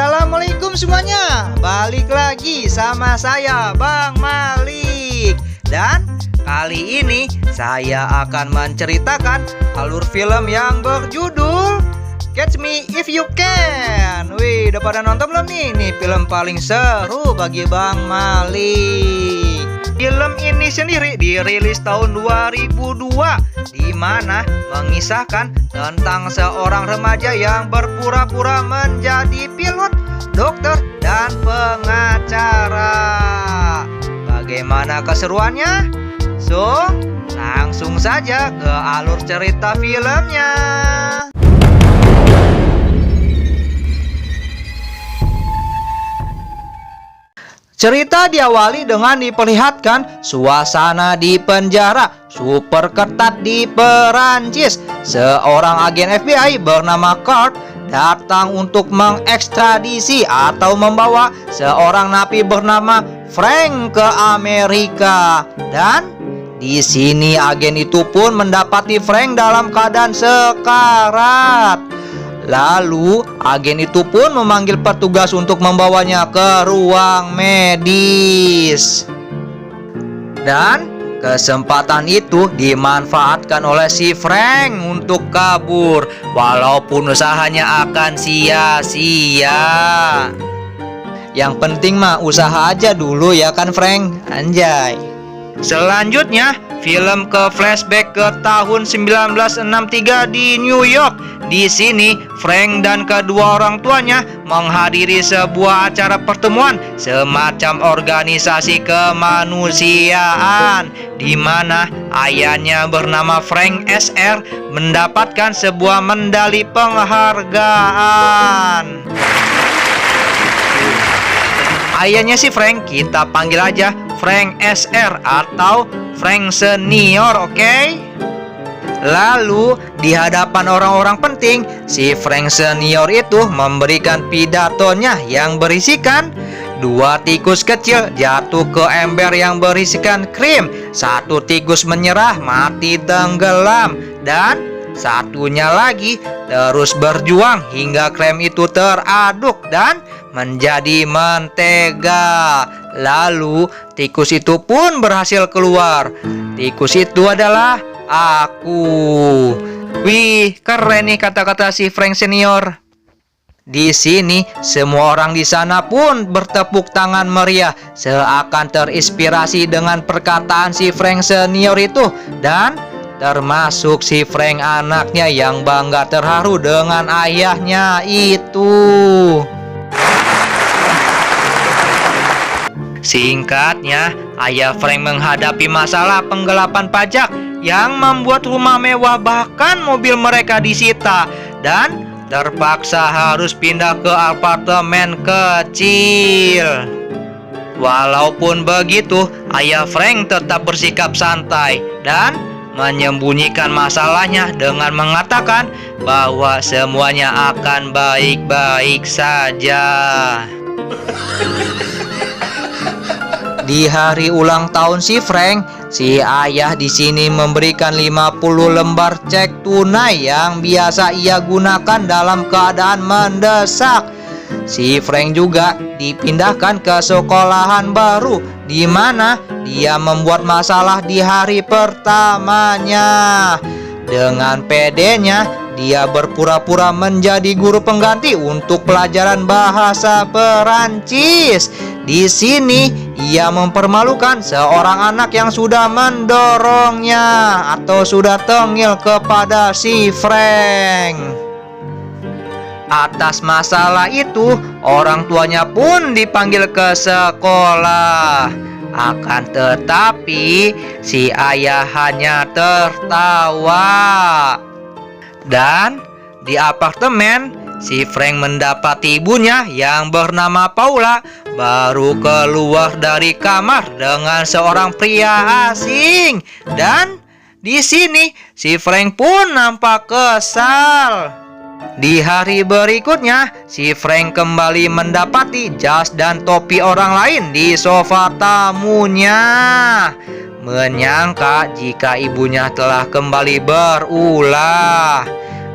Assalamualaikum semuanya. Balik lagi sama saya Bang Malik. Dan kali ini saya akan menceritakan alur film yang berjudul Catch Me If You Can. Wih, udah pada nonton belum nih? Nih film paling seru bagi Bang Malik. Film ini sendiri dirilis tahun 2002, di mana mengisahkan tentang seorang remaja yang berpura-pura menjadi pilot, dokter, dan pengacara. Bagaimana keseruannya? So, langsung saja ke alur cerita filmnya. Cerita diawali dengan diperlihatkan suasana di penjara super ketat di Perancis. Seorang agen FBI bernama Kurt datang untuk mengekstradisi atau membawa seorang napi bernama Frank ke Amerika. Dan di sini agen itu pun mendapati Frank dalam keadaan sekarat. Lalu agen itu pun memanggil petugas untuk membawanya ke ruang medis. Dan kesempatan itu dimanfaatkan oleh si Frank untuk kabur, walaupun usahanya akan sia-sia. Yang penting mah usaha aja dulu ya kan Frank, anjay. Selanjutnya film ke flashback ke tahun 1963 di New York. Di sini Frank dan kedua orang tuanya menghadiri sebuah acara pertemuan semacam organisasi kemanusiaan, di mana ayahnya bernama Frank SR mendapatkan sebuah medali penghargaan. Ayahnya si Frank kita panggil aja Frank SR atau Frank Senior, oke? Lalu di hadapan orang-orang penting, si Frank Senior itu memberikan pidatonya yang berisikan 2 tikus kecil jatuh ke ember yang berisikan krim, 1 tikus menyerah mati tenggelam, dan satunya lagi terus berjuang hingga krem itu teraduk dan menjadi mentega. Lalu tikus itu pun berhasil keluar. Tikus itu adalah aku. Wih, keren nih kata-kata si Frank Senior. Di sini semua orang di sana pun bertepuk tangan meriah, seakan terinspirasi dengan perkataan si Frank Senior itu, dan termasuk si Frank anaknya yang bangga terharu dengan ayahnya itu. Singkatnya, ayah Frank menghadapi masalah penggelapan pajak yang membuat rumah mewah bahkan mobil mereka disita, dan terpaksa harus pindah ke apartemen kecil. Walaupun begitu, ayah Frank tetap bersikap santai dan menyembunyikan masalahnya dengan mengatakan bahwa semuanya akan baik-baik saja. Di hari ulang tahun si Frank, si ayah di sini memberikan 50 lembar cek tunai yang biasa ia gunakan dalam keadaan mendesak. Si Frank juga dipindahkan ke sekolahan baru, di mana dia membuat masalah di hari pertamanya. Dengan pedenya, dia berpura-pura menjadi guru pengganti untuk pelajaran bahasa Perancis. Di sini ia mempermalukan seorang anak yang sudah mendorongnya atau sudah tengil kepada si Frank. Atas masalah itu, orang tuanya pun dipanggil ke sekolah. Akan tetapi, si ayah hanya tertawa. Dan di apartemen, si Frank mendapati ibunya yang bernama Paula baru keluar dari kamar dengan seorang pria asing. Dan di sini si Frank pun nampak kesal. Di hari berikutnya, si Frank kembali mendapati jas dan topi orang lain di sofa tamunya, menyangka jika ibunya telah kembali berulah.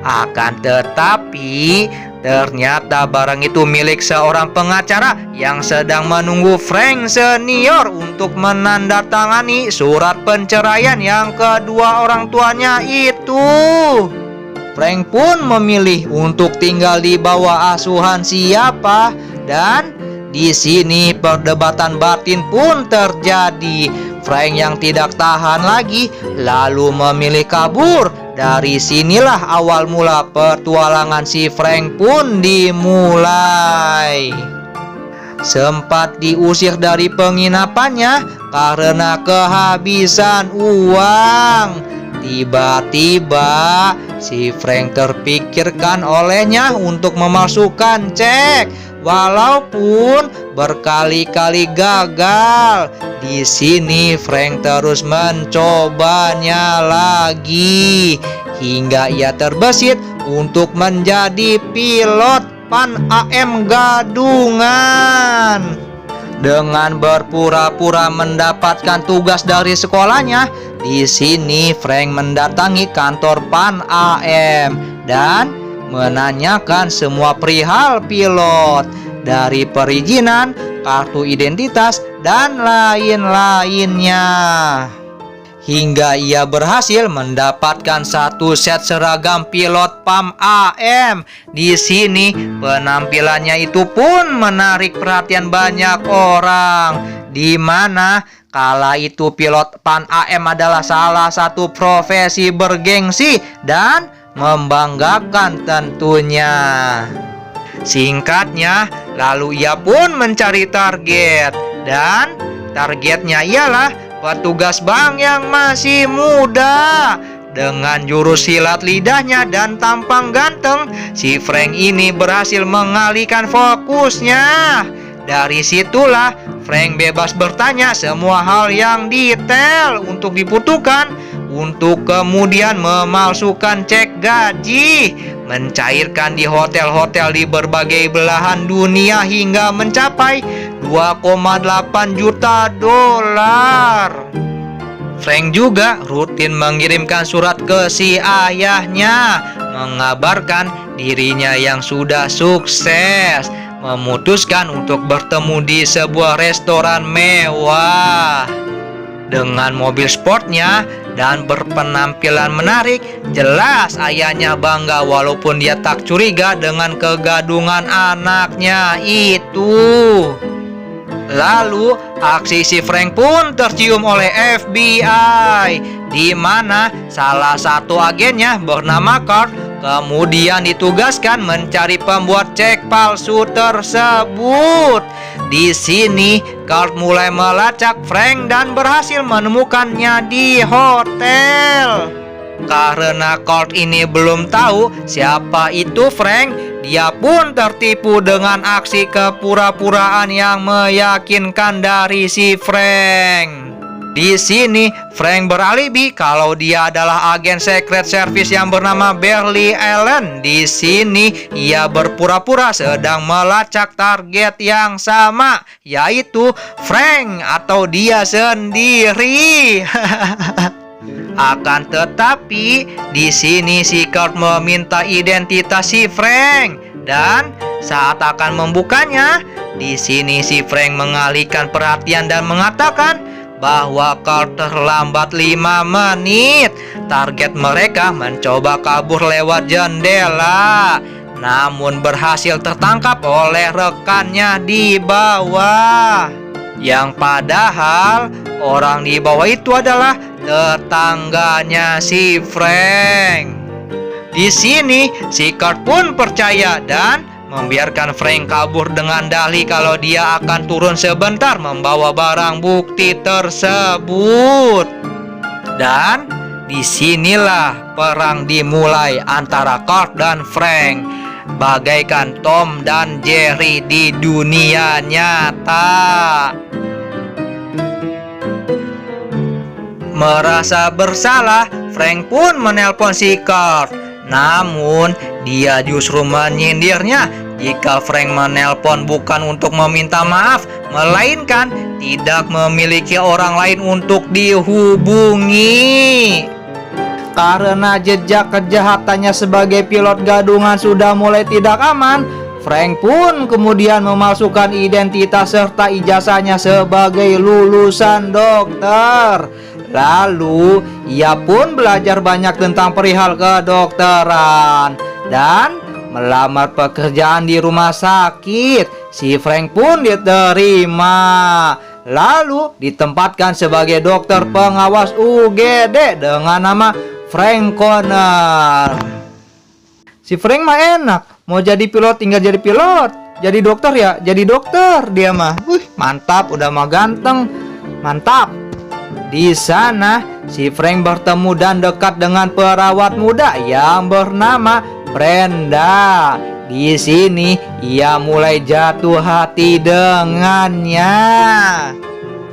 Akan tetapi Ternyata barang itu milik seorang pengacara yang sedang menunggu Frank senior untuk menandatangani surat penceraian yang kedua orang tuanya itu. Frank pun memilih untuk tinggal di bawah asuhan siapa, dan di sini perdebatan batin pun terjadi. Frank yang tidak tahan lagi lalu memilih kabur. Dari sinilah awal mula petualangan si Frank pun dimulai. Sempat diusir dari penginapannya karena kehabisan uang. Tiba-tiba si Frank terpikirkan olehnya untuk memasukkan cek, walaupun berkali-kali gagal. Di sini Frank terus mencobanya lagi hingga ia terbesit untuk menjadi pilot Pan AM Gadungan. Dengan berpura-pura mendapatkan tugas dari sekolahnya, di sini Frank mendatangi kantor Pan AM dan menanyakan semua perihal pilot, dari perizinan, kartu identitas, dan lain-lainnya. Hingga ia berhasil mendapatkan satu set seragam pilot PAM AM. Di sini penampilannya itu pun menarik perhatian banyak orang, di mana kala itu pilot PAN AM adalah salah satu profesi bergengsi dan membanggakan tentunya. Singkatnya, lalu ia pun mencari target, dan targetnya ialah petugas bank yang masih muda. Dengan jurus silat lidahnya dan tampang ganteng, si Frank ini berhasil mengalihkan fokusnya. Dari situlah Frank bebas bertanya semua hal yang detail untuk dibutuhkan, untuk kemudian memalsukan cek gaji, mencairkan di hotel-hotel di berbagai belahan dunia hingga mencapai 2,8 juta dolar. Frank juga rutin mengirimkan surat ke si ayahnya, mengabarkan dirinya yang sudah sukses, memutuskan untuk bertemu di sebuah restoran mewah. Dengan mobil sportnya dan berpenampilan menarik, jelas ayahnya bangga walaupun dia tak curiga dengan kegadungan anaknya itu. Lalu aksi si Frank pun tercium oleh FBI, di mana salah satu agennya bernama Carl kemudian ditugaskan mencari pembuat cek palsu tersebut. Di sini Carl mulai melacak Frank dan berhasil menemukannya di hotel. Karena Carl ini belum tahu siapa itu Frank, dia pun tertipu dengan aksi kepura-puraan yang meyakinkan dari si Frank. Di sini Frank beralibi kalau dia adalah agen Secret Service yang bernama Barry Allen. Di sini ia berpura-pura sedang melacak target yang sama, yaitu Frank atau dia sendiri. Akan tetapi di sini si Kurt meminta identitas si Frank, dan saat akan membukanya, di sini si Frank mengalihkan perhatian dan mengatakan bahwa Kurt terlambat 5 menit. Target mereka mencoba kabur lewat jendela, namun berhasil tertangkap oleh rekannya di bawah. Yang padahal orang di bawah itu adalah tetangganya si Frank. Di sini si Kurt pun percaya dan membiarkan Frank kabur dengan dalih kalau dia akan turun sebentar membawa barang bukti tersebut. Dan disinilah perang dimulai antara Kurt dan Frank, bagaikan Tom dan Jerry di dunia nyata. Merasa bersalah, Frank pun menelpon si Kurt. Namun, dia justru menyindirnya jika Frank menelpon bukan untuk meminta maaf, melainkan tidak memiliki orang lain untuk dihubungi. karena jejak kejahatannya sebagai pilot gadungan sudah mulai tidak aman, Frank pun kemudian memalsukan identitas serta ijazahnya sebagai lulusan dokter. Lalu ia pun belajar banyak tentang perihal kedokteran dan melamar pekerjaan di rumah sakit. Si Frank pun diterima, lalu ditempatkan sebagai dokter pengawas UGD dengan nama Frank Connor. Si Frank mah enak, mau jadi pilot tinggal jadi pilot, jadi dokter ya jadi dokter dia mah. Mantap, udah mah ganteng, mantap. Di sana si Frank bertemu dan dekat dengan perawat muda yang bernama Brenda. Di sini ia mulai jatuh hati dengannya.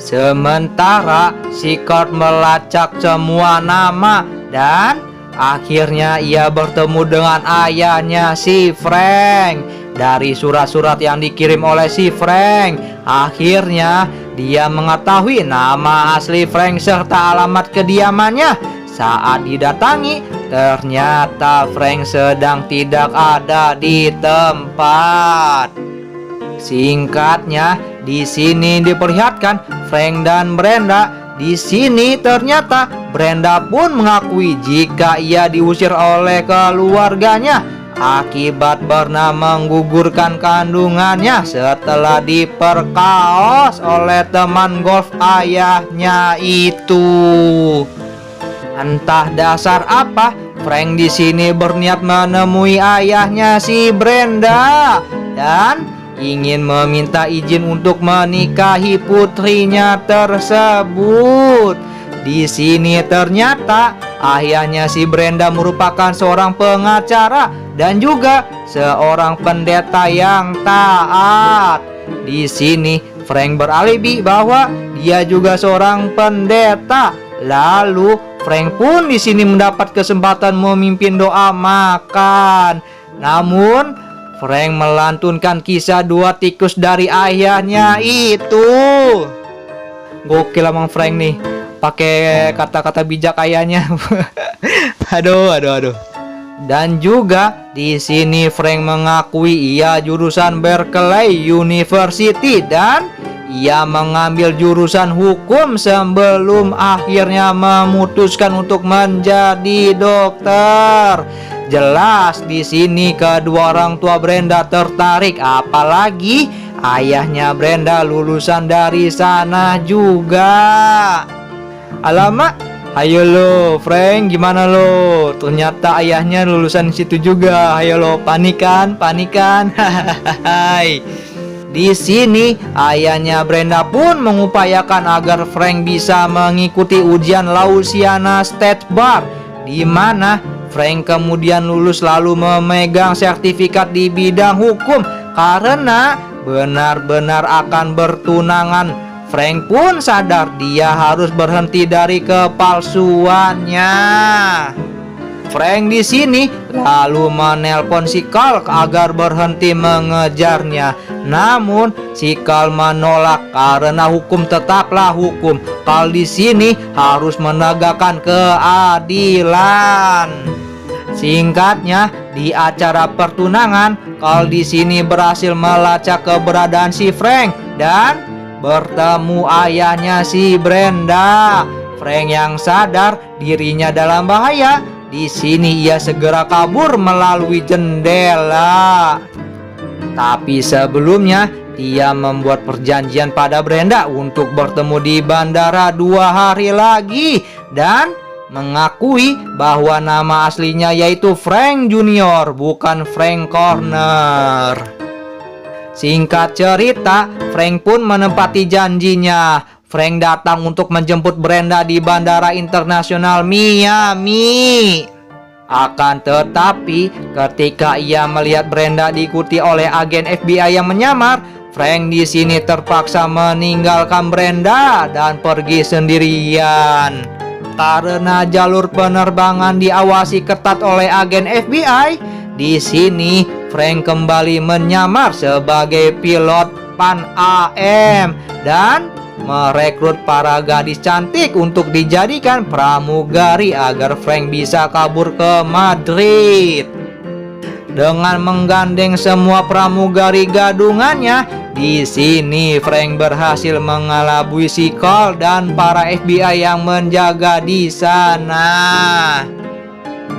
Sementara si Kurt melacak semua nama dan akhirnya ia bertemu dengan ayahnya si Frank. Dari surat-surat yang dikirim oleh si Frank, akhirnya dia mengetahui nama asli Frank serta alamat kediamannya. Saat didatangi, ternyata Frank sedang tidak ada di tempat. Singkatnya, di sini diperlihatkan Frank dan Brenda. Di sini ternyata Brenda pun mengakui jika ia diusir oleh keluarganya akibat pernah menggugurkan kandungannya setelah diperkaos oleh teman golf ayahnya itu. Entah dasar apa, Frank di sini berniat menemui ayahnya si Brenda dan ingin meminta izin untuk menikahi putrinya tersebut. Di sini ternyata ayahnya si Brenda merupakan seorang pengacara dan juga seorang pendeta yang taat. Di sini Frank beralibi bahwa dia juga seorang pendeta. Lalu Frank pun di sini mendapat kesempatan memimpin doa makan. Namun Frank melantunkan kisah dua tikus dari ayahnya itu. Gokil emang Frank nih, pakai kata-kata bijak ayahnya. Aduh. Dan juga di sini Frank mengakui ia jurusan Berkeley University dan ia mengambil jurusan hukum sebelum akhirnya memutuskan untuk menjadi dokter. Jelas di sini kedua orang tua Brenda tertarik, apalagi ayahnya Brenda lulusan dari sana juga. Alamak, ayo lo Frank, gimana lo? Ternyata ayahnya lulusan situ juga. Ayo lo, panikan. Hai. Di sini ayahnya Brenda pun mengupayakan agar Frank bisa mengikuti ujian Louisiana State Bar, di mana Frank kemudian lulus lalu memegang sertifikat di bidang hukum. Karena benar-benar akan bertunangan, Frank pun sadar dia harus berhenti dari kepalsuannya. Frank di sini lalu menelpon si Carl agar berhenti mengejarnya. Namun si Carl menolak karena hukum tetaplah hukum. Carl di sini harus menegakkan keadilan. Singkatnya, di acara pertunangan, Carl di sini berhasil melacak keberadaan si Frank dan bertemu ayahnya si Brenda. Frank yang sadar dirinya dalam bahaya. Di sini ia segera kabur melalui jendela. Tapi sebelumnya dia membuat perjanjian pada Brenda untuk bertemu di bandara 2 hari lagi dan mengakui bahwa nama aslinya yaitu Frank Junior, bukan Frank Connor. Singkat cerita, Frank pun menepati janjinya. Frank datang untuk menjemput Brenda di Bandara Internasional Miami. Akan tetapi, ketika ia melihat Brenda diikuti oleh agen FBI yang menyamar, Frank di sini terpaksa meninggalkan Brenda dan pergi sendirian. Karena jalur penerbangan diawasi ketat oleh agen FBI, di sini Frank kembali menyamar sebagai pilot Pan AM dan merekrut para gadis cantik untuk dijadikan pramugari agar Frank bisa kabur ke Madrid. Dengan menggandeng semua pramugari gadungannya, di sini Frank berhasil mengelabui si Carl dan para FBI yang menjaga di sana.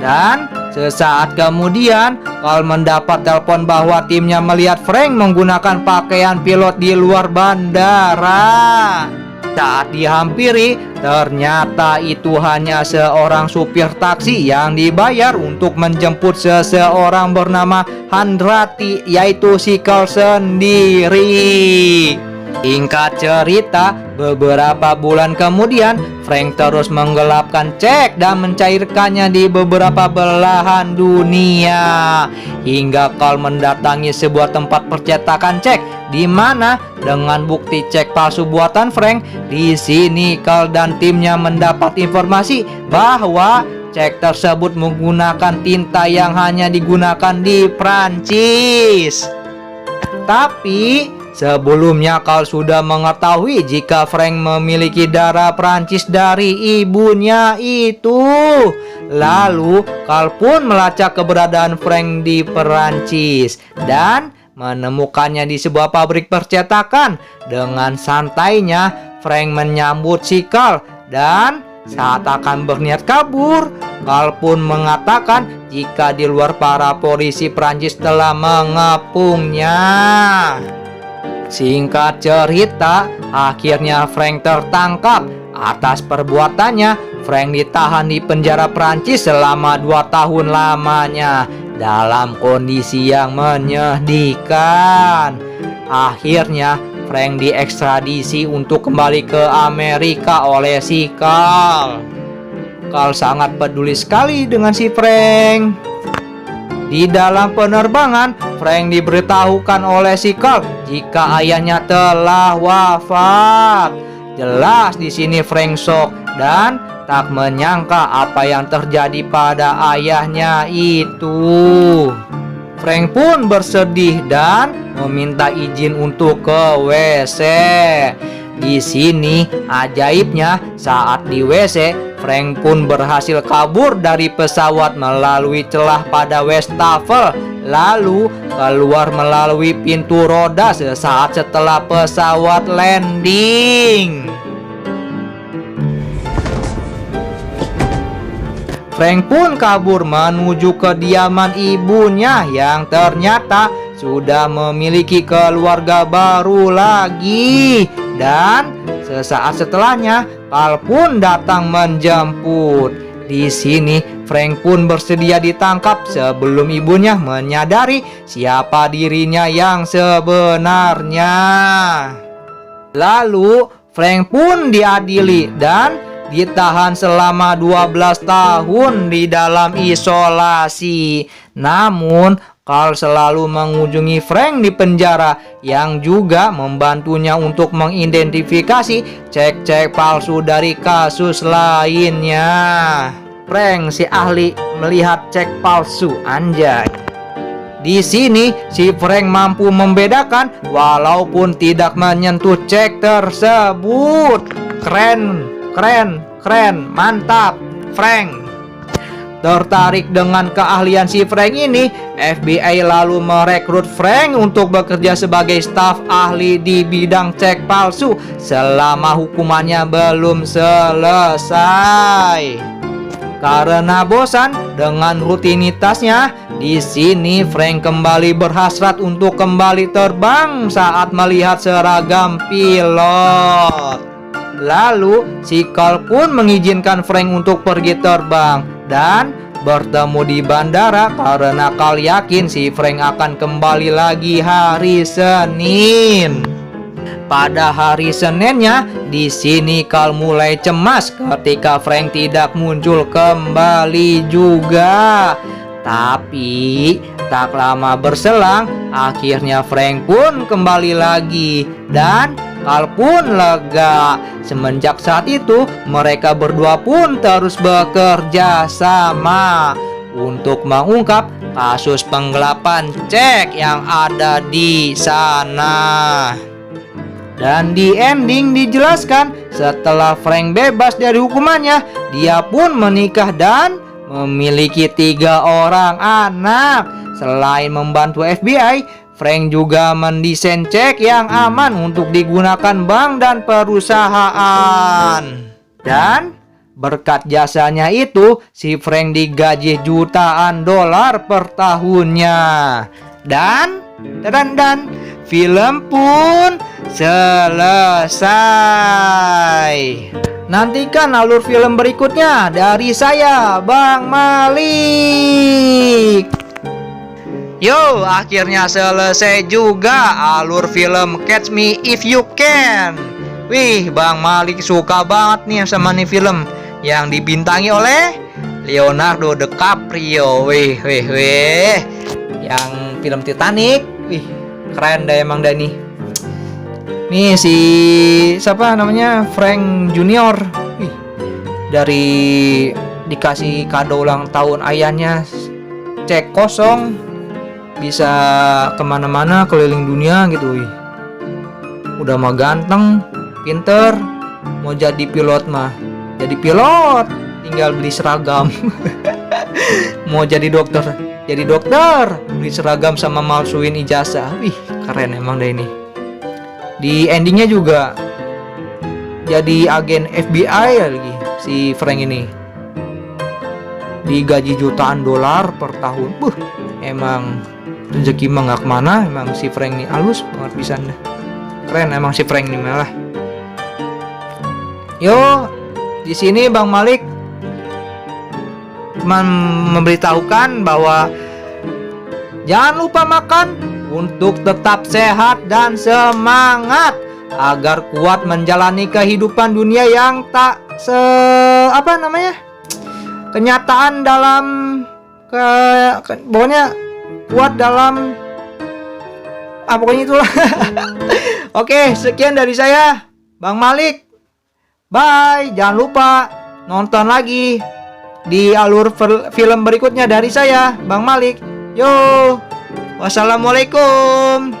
Dan sesaat kemudian, Carl mendapat telepon bahwa timnya melihat Frank menggunakan pakaian pilot di luar bandara. Saat dihampiri, ternyata itu hanya seorang supir taksi yang dibayar untuk menjemput seseorang bernama Handrati, yaitu si Carl sendiri. Singkat cerita, beberapa bulan kemudian, Frank terus menggelapkan cek dan mencairkannya di beberapa belahan dunia. Hingga Carl mendatangi sebuah tempat percetakan cek, di mana dengan bukti cek palsu buatan Frank, di sini Carl dan timnya mendapat informasi bahwa cek tersebut menggunakan tinta yang hanya digunakan di Prancis. Tapi sebelumnya Carl sudah mengetahui jika Frank memiliki darah Prancis dari ibunya itu. Lalu Carl pun melacak keberadaan Frank di Perancis dan menemukannya di sebuah pabrik percetakan. Dengan santainya Frank menyambut si Carl, dan saat akan berniat kabur, Carl pun mengatakan jika di luar para polisi Prancis telah mengepungnya. Singkat cerita, akhirnya Frank tertangkap. Atas perbuatannya, Frank ditahan di penjara Prancis selama 2 tahun lamanya dalam kondisi yang menyedihkan. Akhirnya Frank diekstradisi untuk kembali ke Amerika oleh si Carl. Carl sangat peduli sekali dengan si Frank. Di dalam penerbangan, Frank diberitahukan oleh si Carl jika ayahnya telah wafat. Jelas di sini Frank shock dan tak menyangka apa yang terjadi pada ayahnya itu. Frank pun bersedih dan meminta izin untuk ke WC. Di sini ajaibnya, saat di WC, Frank pun berhasil kabur dari pesawat melalui celah pada wastafel, lalu keluar melalui pintu roda sesaat setelah pesawat landing. Frank pun kabur menuju kediaman ibunya yang ternyata sudah memiliki keluarga baru lagi. Dan sesaat setelahnya, Carl pun datang menjemput. Di sini, Frank pun bersedia ditangkap sebelum ibunya menyadari siapa dirinya yang sebenarnya. Lalu, Frank pun diadili dan ditahan selama 12 tahun di dalam isolasi. Namun, Carl selalu mengunjungi Frank di penjara, yang juga membantunya untuk mengidentifikasi cek-cek palsu dari kasus lainnya. Frank si ahli melihat cek palsu, anjay. Di sini si Frank mampu membedakan walaupun tidak menyentuh cek tersebut. Keren, mantap, Frank. Tertarik dengan keahlian si Frank ini, FBI lalu merekrut Frank untuk bekerja sebagai staf ahli di bidang cek palsu selama hukumannya belum selesai. Karena bosan dengan rutinitasnya, di sini Frank kembali berhasrat untuk kembali terbang saat melihat seragam pilot. Lalu, si Carl pun mengizinkan Frank untuk pergi terbang dan bertemu di bandara karena Carl yakin si Frank akan kembali lagi hari Senin. Pada hari Seninnya, di sini Carl mulai cemas ketika Frank tidak muncul kembali juga. Tapi tak lama berselang, akhirnya Frank pun kembali lagi dan Carl pun lega. Semenjak saat itu, mereka berdua pun terus bekerja sama untuk mengungkap kasus penggelapan cek yang ada di sana. Dan di ending dijelaskan setelah Frank bebas dari hukumannya, dia pun menikah dan memiliki 3 orang anak. Selain membantu FBI, Frank juga mendesain cek yang aman untuk digunakan bank dan perusahaan. Dan berkat jasanya itu, si Frank digaji jutaan dolar per tahunnya. Dan film pun selesai. Nantikan alur film berikutnya dari saya, Bang Malik. Yo, akhirnya selesai juga alur film Catch Me If You Can. Wih, Bang Malik suka banget nih sama nih film yang dibintangi oleh Leonardo DiCaprio. Wih. Yang film Titanic. Wih, keren dah emang dah nih. Nih si siapa namanya, Frank Junior. Wih, dari dikasih kado ulang tahun ayahnya cek kosong, bisa kemana-mana keliling dunia gitu. Wih, udah mah ganteng, pinter, mau jadi pilot mah jadi pilot, tinggal beli seragam. Mau jadi dokter beli seragam sama malsuin ijazah. Wih, keren emang deh ini. Di endingnya juga jadi agen FBI lagi si Frank ini, digaji jutaan dolar per tahun. Emang rezeki mah nggak kemana. Emang si Frank ini halus banget pisan dah. Keren emang si Frank ini malah. Yo, di sini Bang Malik cuma memberitahukan bahwa jangan lupa makan untuk tetap sehat dan semangat agar kuat menjalani kehidupan dunia yang tak kenyataan dalam pokoknya kuat dalam pokoknya itulah. Oke, sekian dari saya, Bang Malik. Bye, jangan lupa nonton lagi di alur film berikutnya dari saya, Bang Malik. Yo, wassalamualaikum.